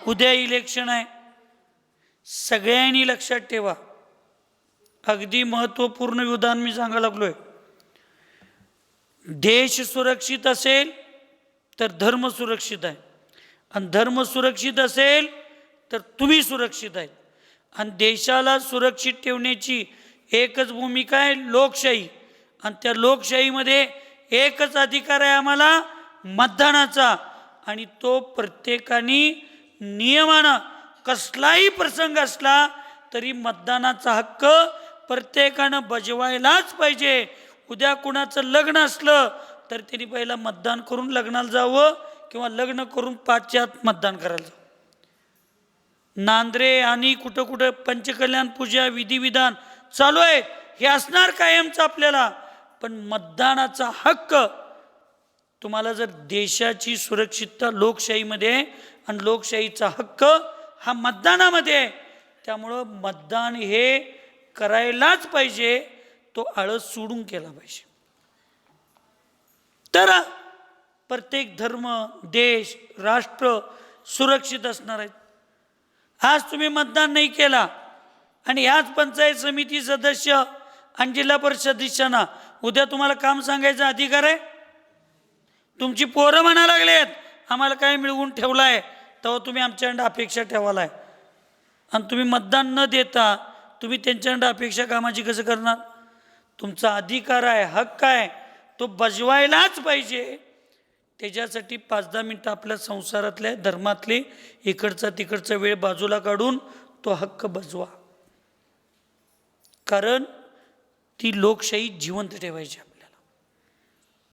उद्या इलेक्शन आहे, सगळ्यांनी लक्षात ठेवा. अगदी महत्त्वपूर्ण विधान मी सांगायला लागलोय. देश सुरक्षित असेल तर धर्म सुरक्षित आहे, आणि धर्म सुरक्षित असेल तर तुम्ही सुरक्षित आहेत. आणि देशाला सुरक्षित ठेवण्याची एकच भूमिका आहे, लोकशाही. आणि त्या लोकशाहीमध्ये एकच अधिकार आहे आम्हाला, मतदानाचा. आणि तो प्रत्येकाने नियमानं, कसलाही प्रसंग असला तरी मतदानाचा हक्क प्रत्येकानं बजवायलाच पाहिजे. उद्या कुणाचं लग्न असलं तर त्यांनी पहिला मतदान करून लग्नाला जावं, किंवा लग्न करून 5च्या आत मतदान करायला जावं. नांद्रे आणि कुठं कुठं पंचकल्याण पूजा विधिविधान चालू आहे, हे असणार कायमचं आपल्याला. पण मतदानाचा हक्क, तुम्हाला जर देशाची सुरक्षितता लोकशाहीमध्ये आहे, आणि लोकशाहीचा हक्क हा मतदानामध्ये आहे. त्यामुळं मतदान हे करायलाच पाहिजे, तो आळस सोडून केला पाहिजे. तर प्रत्येक धर्म, देश, राष्ट्र सुरक्षित असणार आहेत. आज तुम्ही मतदान नाही केला आणि ह्याच पंचायत समिती सदस्य आणि जिल्हा परिषद सदस्यांना उद्या तुम्हाला काम सांगायचा अधिकार आहे? तुमची पोरं म्हणा लागलेत आम्हाला काय मिळवून ठेवलं आहे, तेव्हा तुम्ही आमच्याकडे अपेक्षा ठेवालाय. आणि तुम्ही मतदान न देता तुम्ही त्यांच्याकडे अपेक्षा कामाची कसं करणार? तुमचा अधिकार आहे, हक्क आहे, तो बजवायलाच पाहिजे. त्याच्यासाठी 5-10 मिनटं आपल्या संसारातल्या, धर्मातले इकडचा तिकडचा वेळ बाजूला काढून तो हक्क बजवा. कारण ती लोकशाही जिवंत ठेवायची.